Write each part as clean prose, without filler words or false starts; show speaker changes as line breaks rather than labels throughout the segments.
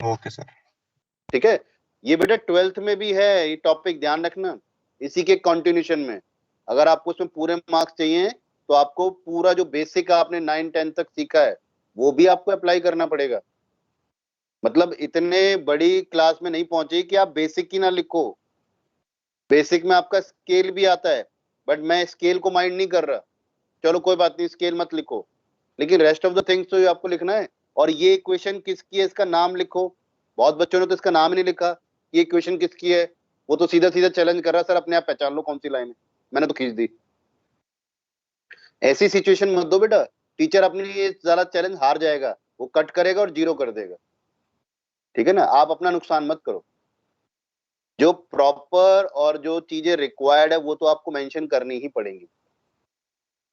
Okay sir.
ठीक है, ये बेटा 12th में भी है ये टॉपिक, ध्यान रखना। इसी के कंटिन्यूशन में अगर आपको उसमें पूरे मार्क्स चाहिए तो आपको पूरा जो बेसिक आपने 9-10 तक सीखा है वो भी आपको अप्लाई करना पड़ेगा। मतलब इतने बड़ी क्लास में नहीं पहुंचे कि आप बेसिक की ना लिखो। बेसिक में आपका स्केल भी आता है, बट मैं स्केल को माइंड नहीं कर रहा, चलो कोई बात नहीं स्केल मत लिखो, लेकिन रेस्ट ऑफ द थिंग्स तो आपको लिखना है। और ये इक्वेशन किसकी है इसका नाम लिखो। बहुत बच्चों ने तो इसका नाम ही नहीं लिखा, ये इक्वेशन किसकी है। वो तो सीधा सीधा चैलेंज कर रहा है, सर अपने आप पहचान लो कौन सी लाइन है, मैंने तो खींच दी। ऐसी सिचुएशन मत दो बेटा, टीचर अपनी ये ज्यादा चैलेंज हार जाएगा, वो कट करेगा और 0 कर देगा। ठीक है ना, आप अपना नुकसान मत करो। जो प्रॉपर और जो चीजें रिक्वायर्ड है वो तो आपको मेंशन करनी ही पड़ेंगी।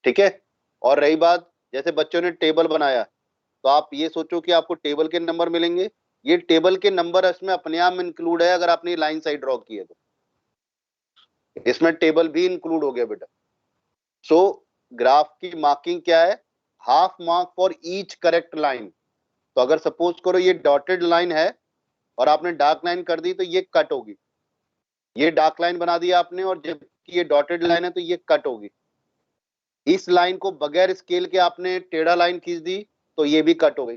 ठीक है, और रही बात जैसे बच्चों ने टेबल बनाया, तो आप ये सोचो कि आपको टेबल के नंबर मिलेंगे, ये टेबल के नंबर इसमें अपने आप में इंक्लूड है। अगर आपने लाइन साइड ड्रॉ की है तो इसमें टेबल भी इंक्लूड हो गया बेटा। सो ग्राफ की मार्किंग क्या है, half mark for each correct line. तो अगर सपोज करो ये डॉटेड लाइन है और आपने डार्क लाइन कर दी तो ये कट होगी। ये डार्क लाइन बना दिया आपने और जबकि ये डॉटेड लाइन है तो ये कट होगी। इस लाइन को बगैर स्केल के आपने टेढ़ा लाइन खींच दी तो ये भी कट हो गई।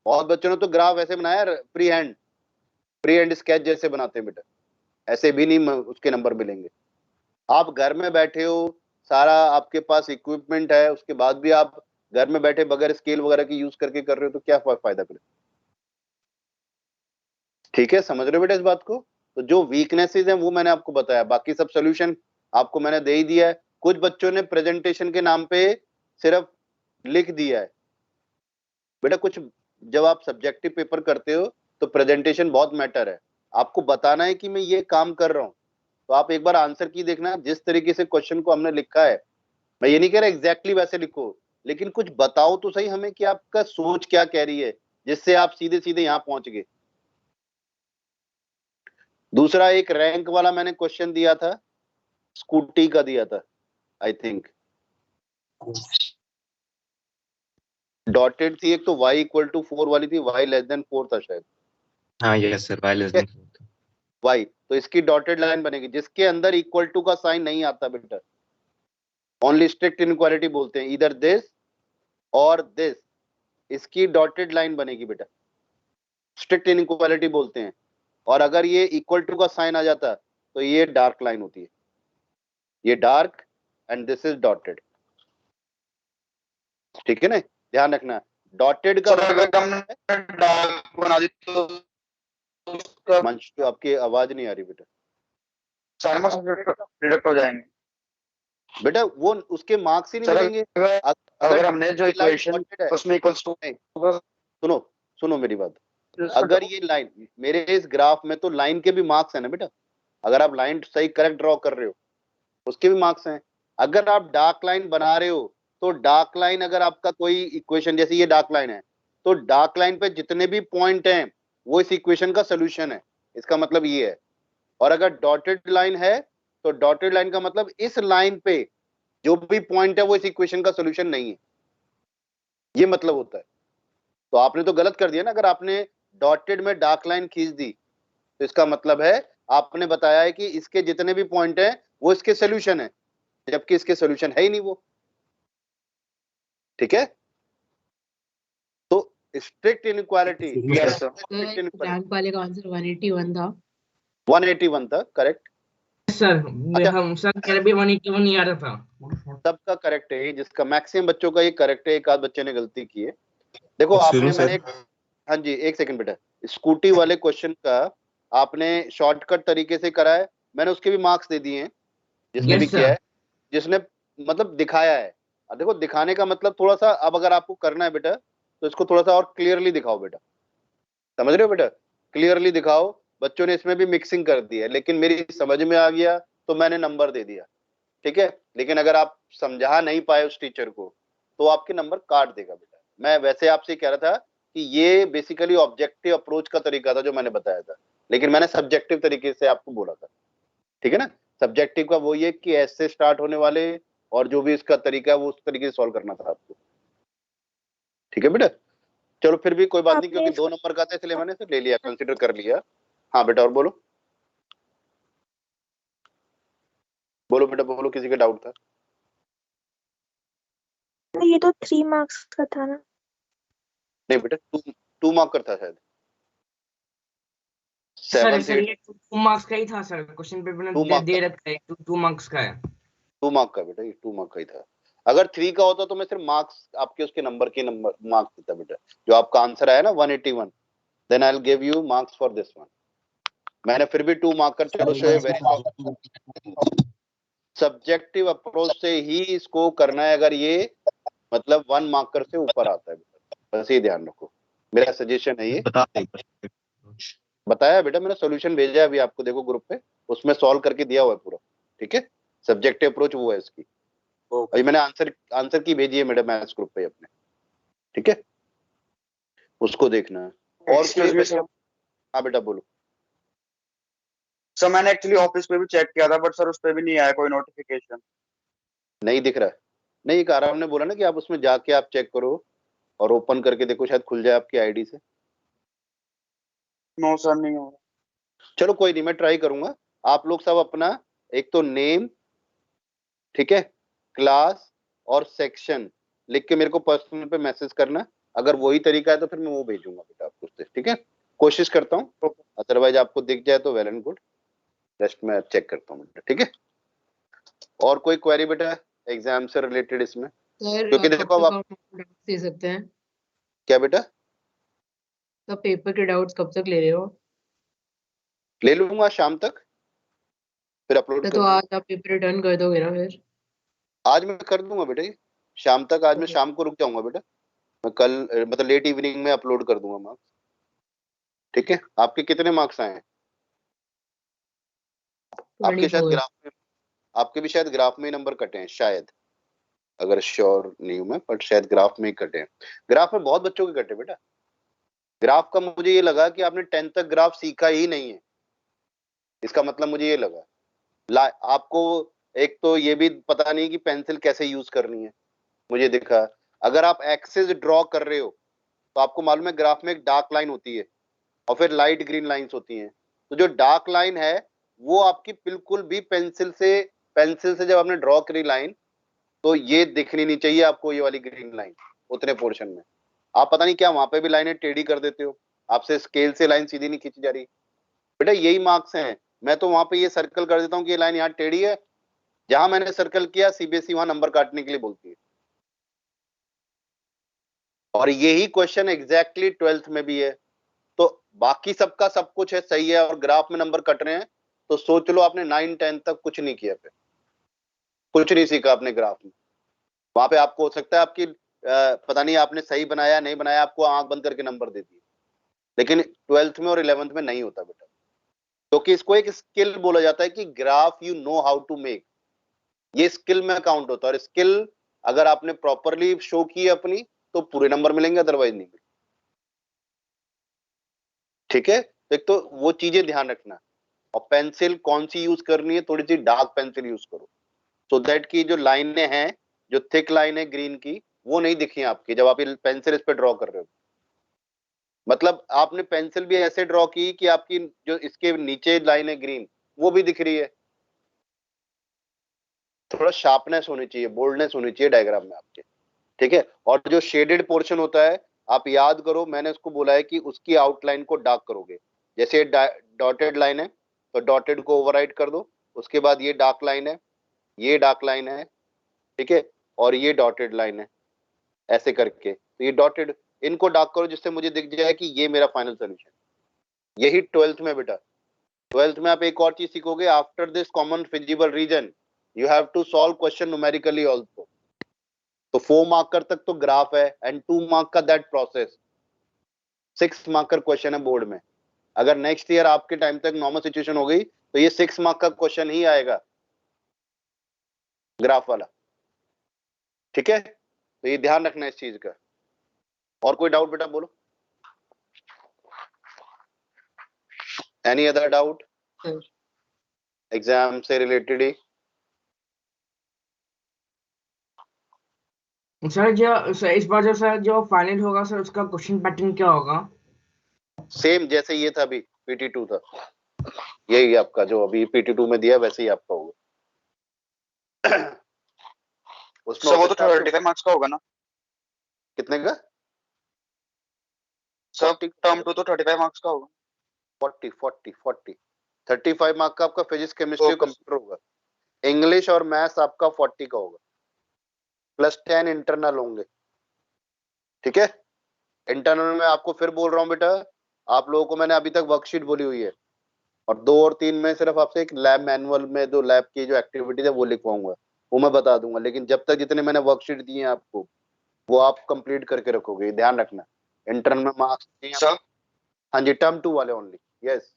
बहुत बच्चों ने तो ग्राफ ऐसे बनाया फ्री हैंड स्केच जैसे बनाते हैं बेटा, ऐसे भी नहीं उसके नंबर मिलेंगे। आप घर में बैठे हो, सारा आपके पास इक्विपमेंट है, उसके बाद भी आप घर में बैठे बगैर स्केल वगैरह की यूज करके कर रहे हो तो क्या फायदा फिर। ठीक है, समझ रहे हो बेटा इस बात को। तो जो वीकनेसेस हैं वो मैंने आपको बताया, बाकी सब सोल्यूशन आपको मैंने दे ही दिया है। कुछ बच्चों ने प्रेजेंटेशन के नाम पे सिर्फ लिख दिया है बेटा। कुछ जब आप सब्जेक्टिव पेपर करते हो तो प्रेजेंटेशन बहुत मैटर है, आपको बताना है कि मैं ये काम कर रहा हूँ। तो आप एक बार आंसर की देखना, जिस तरीके से क्वेश्चन को हमने लिखा है, मैं ये नहीं कह रहा एग्जैक्टली वैसे लिखो, लेकिन कुछ बताओ तो सही हमें कि आपका सोच क्या कह रही है, जिससे आप सीधे सीधे यहां पहुंच गए। दूसरा एक रैंक वाला मैंने क्वेश्चन दिया था, स्कूटी का दिया था आई थिंक, डॉटेड थी एक तो, y इक्वल टू 4 वाली थी, y लेस देन 4 था शायद।
हाँ yes sir, y less than 4।
y तो इसकी डॉटेड लाइन बनेगी जिसके अंदर इक्वल टू का साइन नहीं आता बेटा, ओनली स्ट्रिक्ट इनइक्वालिटी बोलते हैं, इधर दिस और दिस, इसकी डॉटेड लाइन बनेगी बेटा, स्ट्रिक्ट इनइक्वालिटी बोलते हैं। और अगर ये इक्वल टू का साइन आ जाता तो ये डार्क लाइन होती है, ये dark and this is dotted. ठीक है ना, ध्यान रखना डॉटेड का
डार्क बना दी तो
मंच तो आपकी आवाज नहीं आ रही बेटा,
सारे मार्क्स डिडक्ट हो जाएंगे
बेटा वो उसके मार्क्स ही नहीं मिलेंगे।
अगर हमने जो इक्वेशन उसमें इक्वल्स टू,
सुनो सुनो मेरी बात, अगर ये लाइन मेरे इस ग्राफ में तो लाइन के भी मार्क्स है ना बेटा, अगर आप लाइन सही करेक्ट ड्रॉ कर रहे हो उसके भी मार्क्स हैं। अगर आप डार्क लाइन बना रहे हो तो डार्क लाइन, अगर आपका कोई इक्वेशन जैसे ये डार्क लाइन है तो डार्क लाइन पे जितने भी पॉइंट हैं वो इस इक्वेशन का सोल्यूशन है, इसका मतलब ये है। और अगर डॉटेड लाइन है तो डॉटेड लाइन का मतलब इस लाइन पे जो भी पॉइंट है वो इस इक्वेशन का सोल्यूशन नहीं है, ये मतलब होता है। तो आपने तो गलत कर दिया ना, अगर आपने डॉटेड में डार्क लाइन खींच दी तो इसका मतलब है आपने बताया है कि इसके जितने भी पॉइंट हैं वो इसके सोल्यूशन है, जबकि इसके सोल्यूशन है ही नहीं वो। ठीक है, तो स्ट्रिक्ट इनइक्वालिटी,
रैंक वाले का आंसर 181 था।
181 था करेक्ट
सर। हम सर मेरे भी 181 ही आ रहा था।
सबका करेक्ट है, जिसका मैक्सिमम बच्चों का ये करेक्ट है, एक आध बच्चे ने गलती की है। देखो आपने मैंने हाँ जी एक सेकंड बेटा, स्कूटी वाले क्वेश्चन का आपने शॉर्टकट तरीके से करा है, मैंने उसके भी मार्क्स दे दिए हैं जिसने भी किया है, जिसने मतलब दिखाया है। अब देखो दिखाने का मतलब थोड़ा सा, अब अगर आपको करना है बेटा तो इसको थोड़ा सा और क्लियरली दिखाओ बेटा, समझ रहे हो बेटा, क्लियरली दिखाओ। बच्चों ने इसमें भी मिक्सिंग कर दी है, लेकिन मेरी समझ में आ गया तो मैंने नंबर दे दिया। ठीक है, लेकिन अगर आप समझा नहीं पाए उस टीचर को तो आपके नंबर काट देगा बेटा। मैं वैसे आपसे कह रहा था कि ये बेसिकली ऑब्जेक्टिव अप्रोच का तरीका था जो मैंने बताया था, लेकिन मैंने सब्जेक्टिव तरीके से आपको बोला था। ठीक है ना, सब्जेक्टिव का वो ये कि ऐसे स्टार्ट होने वाले और जो भी इसका तरीका है वो उस तरीके से सॉल्व करना था आपको। ठीक है बेटा, चलो फिर भी कोई बात नहीं,
आपने
क्योंकि 2 नंबर का था इसलिए मैंने इसे ले लिया, कंसीडर कर लिया। हाँ बेटा, और बोलो बोलो बेटा बोलो, किसी का डाउट था?
ये तो 3 मार्क्स का था ना?
नहीं बेटा, 2 मार्क का था शायद।
सर
7
सर ये 2 मार्क्स का ही था सर, क्वेश्चन पेपर
2
में
मार्क
दे रखा है 2 मार्क्स का है।
2 मार्क का बेटा, ये 2 मार्क का ही था। अगर 3 का होता तो मैं सिर्फ मार्क्स आपके उसके नंबर के नंबर मार्क्स देता बेटा। जो आपका आंसर आया ना 181, then I will give you marks for this one. मैंने फिर भी 2 मार्क कर, चलो शो वेरी सब्जेक्टिव अप्रोच से ही इसको करना है, अगर ये मतलब 1 मार्कर से ऊपर आता है बेटा, बस ये ध्यान रखो, मेरा सजेशन है ये।
बता दें।
बताया बेटा, मैंने सॉल्यूशन भेजा है अभी आपको, देखो ग्रुप पे, उसमें सॉल्व करके दिया हुआ है पूरा। ठीक है, सब्जेक्टिव अप्रोच वो है इसकी। अभी मैंने आंसर की भेजी है मैडम मैथ्स ग्रुप पे अपने। ठीक है, उसको देखना है। और
Excuse me, sir.
हाँ बेटा बोलो।
सर मैंने एक्चुअली ऑफिस पे भी चेक किया था, बट सर उस पे भी नहीं आया कोई नोटिफिकेशन।
नहीं दिख रहा है? नहीं, एक आराम ने बोला ना कि आप उसमें जाके आप चेक करो और ओपन करके देखो, शायद खुल जाए आपकी आईडी से।
नो सर, नहीं हो
चलो कोई नहीं, मैं ट्राई करूंगा। आप लोग सब अपना एक तो नेम, ठीक है, क्लास और सेक्शन लिख के मेरे को पर्सनल पे मैसेज करना। अगर वही तरीका है तो फिर मैं वो भेजूंगा बेटा आपको उससे। ठीक है, कोशिश करता हूँ, अदरवाइज आपको दिख जाए तो वेल एंड गुड, रेस्ट में चेक करता हूँ बेटा। ठीक है, और कोई क्वेरी बेटा एग्जाम से रिलेटेड इसमें?
सर
क्योंकि
कब
देखो अब
तक
आप
आप डाउट्स दे सकते हैं?
क्या बेटा?
तो पेपर के डाउट्स कब तक ले रहे हो?
ले लूंगा शाम तक, फिर अपलोड कर
तो
दूंगा।
आज आप पेपर रिटर्न कर दोगे ना फिर?
आज मैं कर दूंगा बेटा ये शाम तक। आज मैं
Okay.
शाम को रुक जाऊंगा बेटा, मैं कल मतलब लेट इवनिंग में अपलोड कर दूंगा मार्क्स। ठीक है, आपके कितने मार्क्स आए हैं? आपके शायद
24।
ग्राफ में, आपके भी शायद ग्राफ में ही नंबर कटे हैं शायद, अगर श्योर नहीं हूं मैं, बट शायद ग्राफ में ही कटे हैं। ग्राफ में बहुत बच्चों के कटे बेटा। ग्राफ का मुझे ये लगा कि आपने 10th तक ग्राफ सीखा ही नहीं है, इसका मतलब मुझे ये लगा। आपको एक तो ये भी पता नहीं कि पेंसिल कैसे यूज करनी है, मुझे दिखा। अगर आप एक्सेस ड्रॉ कर रहे हो तो आपको मालूम है ग्राफ में एक डार्क लाइन होती है और फिर लाइट ग्रीन लाइंस होती हैं। तो जो डार्क लाइन है वो आपकी बिल्कुल भी पेंसिल से जब आपने ड्रॉ करी लाइन, तो ये दिखनी नहीं चाहिए आपको, ये वाली ग्रीन लाइन उतने पोर्शन में। आप पता नहीं क्या वहां पे भी लाइनें टेढ़ी कर देते हो, आपसे स्केल से लाइन सीधी नहीं खींची जा रही। बेटा यही मार्क्स हैं। मैं तो वहां पे ये सर्कल कर देता हूँ कि ये लाइन यहाँ टेढ़ी है, जहां मैंने सर्कल किया सीबीएसई वहां नंबर काटने के लिए बोलती है। और यही क्वेश्चन एग्जैक्टली 12th में भी है। तो बाकी सबका सब कुछ है सही है और ग्राफ में नंबर कट रहे हैं, तो सोच लो आपने 9-10 तक कुछ नहीं किया, फिर कुछ नहीं सीखा आपने ग्राफ में। वहां पे आपको हो सकता है आपकी पता नहीं आपने सही बनाया नहीं बनाया, आपको आंख बंद करके नंबर दे दिए, लेकिन 12th में और 11th में नहीं होता बेटा, क्योंकि इसको एक स्किल बोला जाता है कि graph you know how to make, ये स्किल में काउंट होता है। और स्किल अगर आपने प्रॉपरली शो की अपनी तो पूरे नंबर मिलेंगे, अदरवाइज नहीं मिलेंगे। ठीक है, तो एक तो वो चीजें ध्यान रखना। और पेंसिल कौन सी यूज करनी है, थोड़ी सी डार्क पेंसिल यूज करो, सो दैट की जो लाइनें हैं, जो थिक लाइन है ग्रीन की, वो नहीं दिखी आपकी जब आप पेंसिल इस पे ड्रॉ कर रहे हो। मतलब आपने पेंसिल भी ऐसे ड्रॉ की कि आपकी जो इसके नीचे लाइन है ग्रीन, वो भी दिख रही है। थोड़ा शार्पनेस होनी चाहिए, बोल्डनेस होनी चाहिए डायग्राम में आपके। ठीक है, और जो शेडेड पोर्शन होता है, आप याद करो मैंने उसको बोला है कि उसकी आउटलाइन को डार्क करोगे। जैसे डॉटेड लाइन है तो डॉटेड को ओवरराइट कर दो, उसके बाद ये डार्क लाइन है, ये डार्क लाइन है, ठीक है, और ये डॉटेड लाइन है, ऐसे करके तो ये डॉटेड, इनको डार्क करो जिससे मुझे दिख जाए कि ये मेरा फाइनल सोल्यूशन। यही 12th में बेटा, 12th में आप एक और चीज सीखोगे, after this common feasible region you have to solve question numerically also. तो 4 मार्कर तक तो ग्राफ है एंड 2 मार्क का दैट प्रोसेस, 6 मार्कर क्वेश्चन है बोर्ड में। अगर नेक्स्ट ईयर आपके टाइम तक नॉर्मल सिचुएशन हो गई तो ये 6 मार्क का क्वेश्चन ही आएगा ग्राफ वाला। ठीक है, तो ये ध्यान रखना इस चीज का। और कोई डाउट बेटा बोलो, एनी अदर डाउट एग्जाम से रिलेटेड ही?
सर जो सर इस बार जो सर जो फाइनल होगा सर उसका क्वेश्चन पैटर्न क्या होगा?
सेम जैसे ये था अभी PT2 था, यही आपका जो अभी PT2 में दिया वैसे ही आपका होगा। उसमें
वो तो 35 मार्क्स का होगा ना?
कितने का?
सब टर्म 2 तो 35 मार्क्स का होगा।
40 35 मार्क का आपका फिजिक्स केमिस्ट्री कंप्यूटर होगा। इंग्लिश और मैथ्स आपका 40 का होगा, +10 इंटरनल होंगे। ठीक है, इंटरनल में आपको फिर बोल रहा हूँ बेटा, आप लोगों को मैंने अभी तक वर्कशीट बोली हुई है, और 2 और 3 में सिर्फ आपसे एक लैब मैनुअल में जो लैब की जो एक्टिविटीज है वो लिखवाऊंगा, वो मैं बता दूंगा। लेकिन जब तक जितने मैंने वर्कशीट दिए हैं आपको, वो आप कंप्लीट करके रखोगे, ध्यान रखना। इंटरनल में मार्क्स, हाँ जी, टर्म 2 वाले ओनली। यस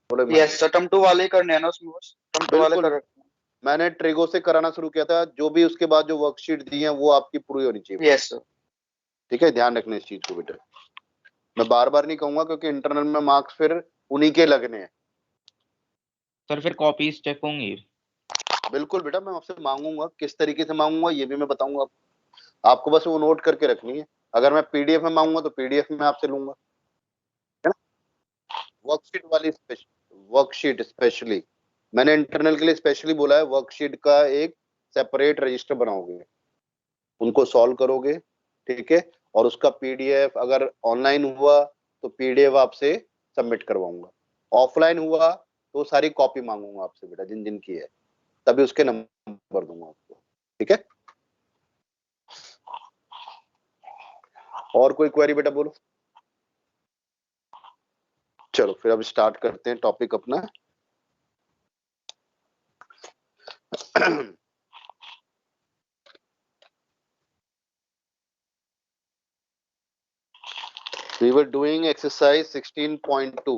बोलो।
यस सर, टर्म 2 वाले ही करने हैं ना उसमें, बस टर्म 2 वाले कर।
मैंने ट्रिगो से कराना शुरू किया था, जो भी उसके बाद जो वर्कशीट दी है वो आपकी पूरी होनी चाहिए।
Yes sir.
ठीक है, ध्यान रखना इस चीज को बेटा, मैं बार बार नहीं कहूंगा क्योंकि इंटरनल में मार्क्स फिर उन्हीं के लगने हैं।
सर फिर कॉपीज चेक होंगी?
बिल्कुल बेटा, मैं आपसे मांगूंगा, किस तरीके से मांगूंगा ये भी मैं बताऊंगा आपको, बस वो नोट करके रखनी है। अगर मैं PDF में मांगूंगा तो PDF में आपसे लूंगा, है ना। वर्कशीट स्पेशली मैंने इंटरनल के लिए स्पेशली बोला है, वर्कशीट का एक सेपरेट रजिस्टर बनाओगे, उनको सॉल्व करोगे। ठीक है, और उसका PDF अगर ऑनलाइन हुआ तो PDF आपसे सबमिट करवाऊंगा, ऑफलाइन हुआ तो सारी कॉपी मांगूंगा आपसे बेटा, जिन जिन की है, तभी उसके नंबर दूंगा आपको। ठीक है, और कोई क्वेरी बेटा बोलो। चलो फिर अब स्टार्ट करते हैं टॉपिक अपना। We were doing exercise 16.2.